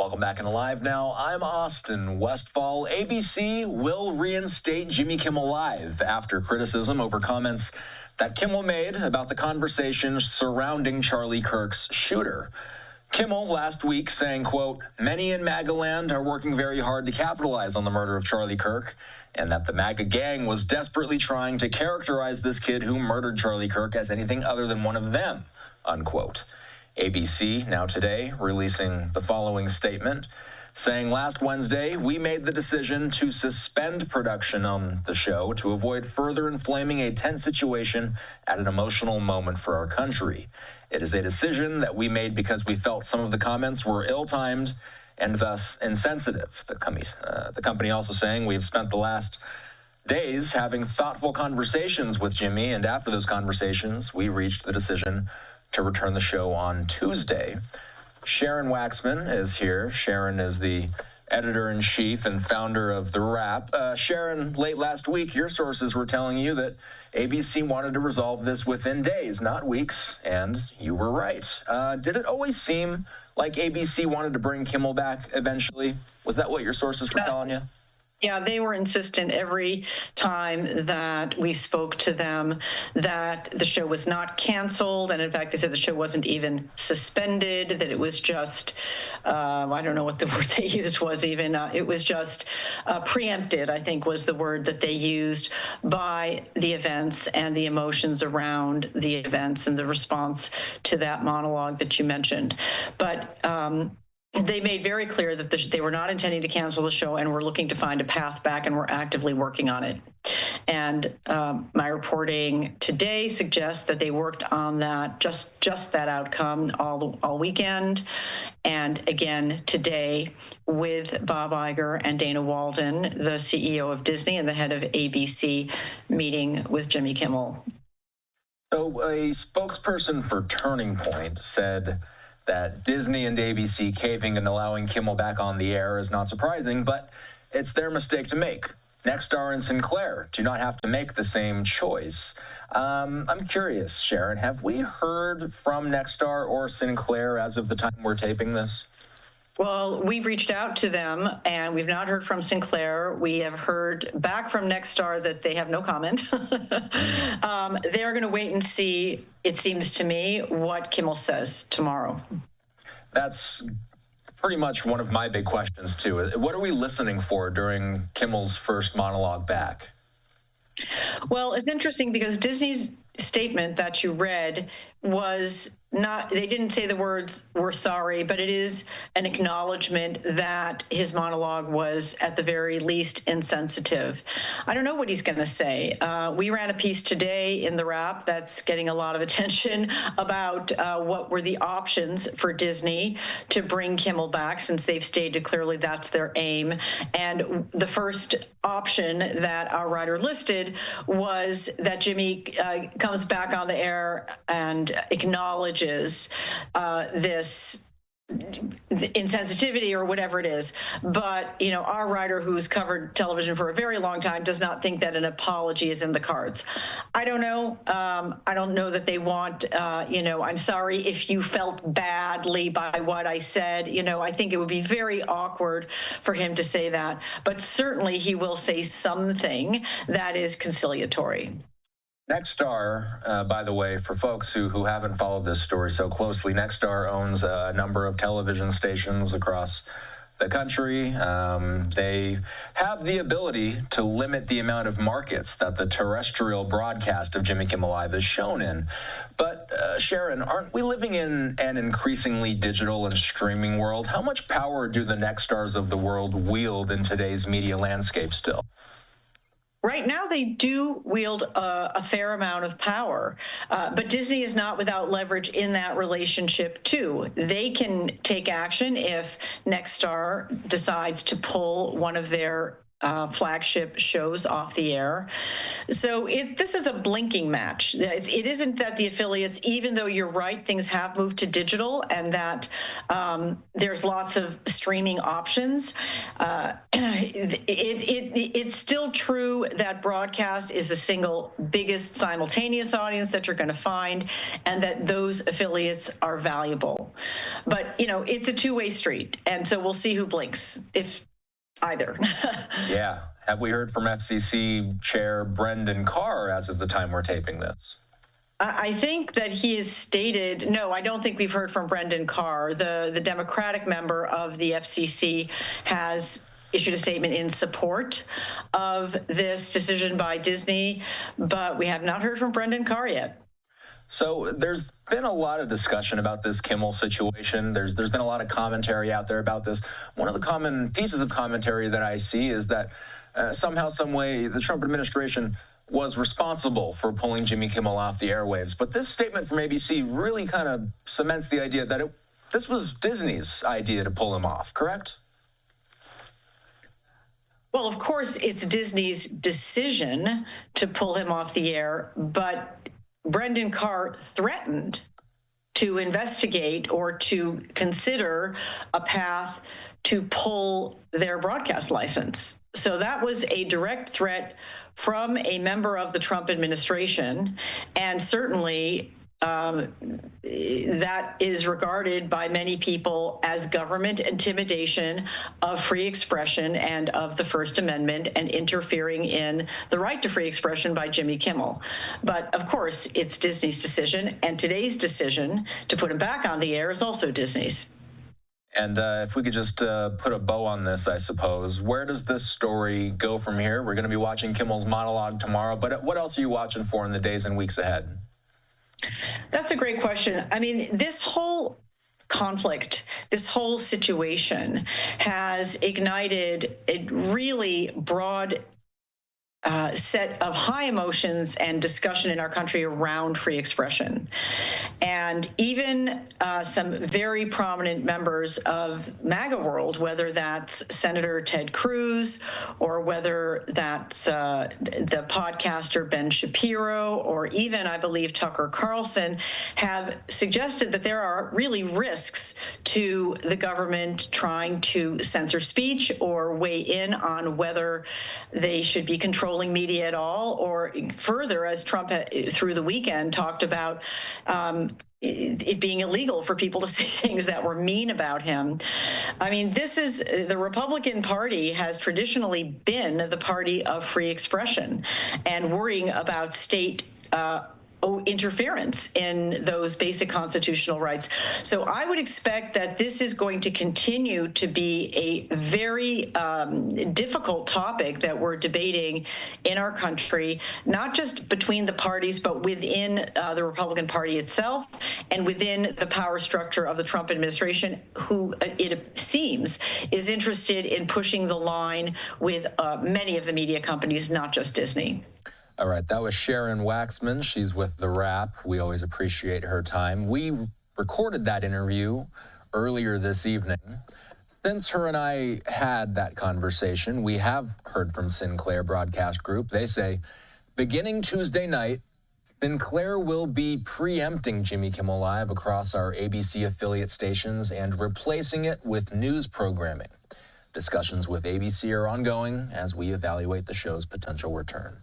Welcome back in Live Now. I'm Austin Westfall. ABC will reinstate Jimmy Kimmel Live after criticism over comments that Kimmel made about the conversation surrounding Charlie Kirk's shooter. Kimmel last week saying, quote, "Many in MAGA land are working very hard to capitalize on the murder of Charlie Kirk, and that the MAGA gang was desperately trying to characterize this kid who murdered Charlie Kirk as anything other than one of them," unquote. ABC, now today, releasing the following statement, saying last Wednesday, "We made the decision to suspend production on the show to avoid further inflaming a tense situation at an emotional moment for our country. It is a decision that we made because we felt some of the comments were ill-timed and thus insensitive." The company also saying, "We've spent the last days having thoughtful conversations with Jimmy, and after those conversations, we reached the decision to return the show on Tuesday." Sharon Waxman is here. Sharon is the editor-in-chief and founder of The Wrap. Sharon, late last week, your sources were telling you that ABC wanted to resolve this within days, not weeks, and you were right. Did it always seem like ABC wanted to bring Kimmel back eventually? Was that what your sources were telling you? Yeah, they were insistent every time that we spoke to them that the show was not canceled, and in fact, they said the show wasn't even suspended, that it was just, I don't know what the word they used was even, it was just preempted, I think was the word that they used, by the events and the emotions around the events and the response to that monologue that you mentioned. But they made very clear that they were not intending to cancel the show and were looking to find a path back, and we're actively working on it. And my reporting today suggests that they worked on that, just that outcome all weekend. And again, today, with Bob Iger and Dana Walden, the CEO of Disney and the head of ABC, meeting with Jimmy Kimmel. So a spokesperson for Turning Point said that Disney and ABC caving and allowing Kimmel back on the air is not surprising, but it's their mistake to make. Nexstar and Sinclair do not have to make the same choice. I'm curious, Sharon, have we heard from Nexstar or Sinclair as of the time we're taping this? Well, we've reached out to them, and we've not heard from Sinclair. We have heard back from Nexstar that they have no comment. They're going to wait and see, it seems to me, what Kimmel says tomorrow. That's pretty much one of my big questions, too. What are we listening for during Kimmel's first monologue back? Well, it's interesting because Disney's statement that you read was not, they didn't say the words, "we're sorry," but it is an acknowledgement that his monologue was at the very least insensitive. I don't know what he's going to say. We ran a piece today in The Wrap that's getting a lot of attention about what were the options for Disney to bring Kimmel back, since they've stated clearly that's their aim. And the first option that our writer listed was that Jimmy comes back on the air and acknowledges this insensitivity or whatever it is. But, you know, our writer, who's covered television for a very long time, does not think that an apology is in the cards. I don't know. I don't know that they want, I'm sorry if you felt badly by what I said. I think it would be very awkward for him to say that. But certainly he will say something that is conciliatory. Nexstar, by the way, for folks who haven't followed this story so closely, Nexstar owns a number of television stations across the country. They have the ability to limit the amount of markets that the terrestrial broadcast of Jimmy Kimmel Live is shown in. But, Sharon, aren't we living in an increasingly digital and streaming world? How much power do the Nexstars of the world wield in today's media landscape still? Right now, they do wield a fair amount of power, but Disney is not without leverage in that relationship, too. They can take action if Nexstar decides to pull one of their flagship shows off the air. So this is a blinking match. It isn't that the affiliates, even though you're right, things have moved to digital and that there's lots of streaming options, it's still true that broadcast is the single biggest simultaneous audience that you're going to find, and that those affiliates are valuable. But, it's a two-way street, and so we'll see who blinks, if either. Yeah. Have we heard from FCC Chair Brendan Carr as of the time we're taping this? I think that he has stated, no, I don't think we've heard from Brendan Carr. The Democratic member of the FCC has issued a statement in support of this decision by Disney, but we have not heard from Brendan Carr yet. So there's been a lot of discussion about this Kimmel situation. There's been a lot of commentary out there about this. One of the common pieces of commentary that I see is that somehow, some way, the Trump administration was responsible for pulling Jimmy Kimmel off the airwaves. But this statement from ABC really kind of cements the idea that this was Disney's idea to pull him off, correct? Well, of course, it's Disney's decision to pull him off the air, but Brendan Carr threatened to investigate or to consider a path to pull their broadcast license. So that was a direct threat from a member of the Trump administration, and certainly that is regarded by many people as government intimidation of free expression and of the First Amendment and interfering in the right to free expression by Jimmy Kimmel. But of course, it's Disney's decision, and today's decision to put him back on the air is also Disney's. And if we could just put a bow on this, I suppose, where does this story go from here? We're going to be watching Kimmel's monologue tomorrow, but what else are you watching for in the days and weeks ahead? That's a great question. I mean, this whole conflict, this whole situation has ignited a really broad set of high emotions and discussion in our country around free expression. And even some very prominent members of MAGA world, whether that's Senator Ted Cruz or whether that's the podcaster Ben Shapiro or even, I believe, Tucker Carlson, have suggested that there are really risks to the government trying to censor speech or weigh in on whether they should be controlling media at all, or further, as Trump through the weekend talked about it being illegal for people to say things that were mean about him. I mean, the Republican Party has traditionally been the party of free expression and worrying about state interference in those basic constitutional rights. So I would expect that this is going to continue to be a very difficult topic that we're debating in our country, not just between the parties, but within the Republican Party itself and within the power structure of the Trump administration, who it seems is interested in pushing the line with many of the media companies, not just Disney. All right, that was Sharon Waxman. She's with The Wrap. We always appreciate her time. We recorded that interview earlier this evening. Since her and I had that conversation, we have heard from Sinclair Broadcast Group. They say, beginning Tuesday night, Sinclair will be preempting Jimmy Kimmel Live across our ABC affiliate stations and replacing it with news programming. Discussions with ABC are ongoing as we evaluate the show's potential return.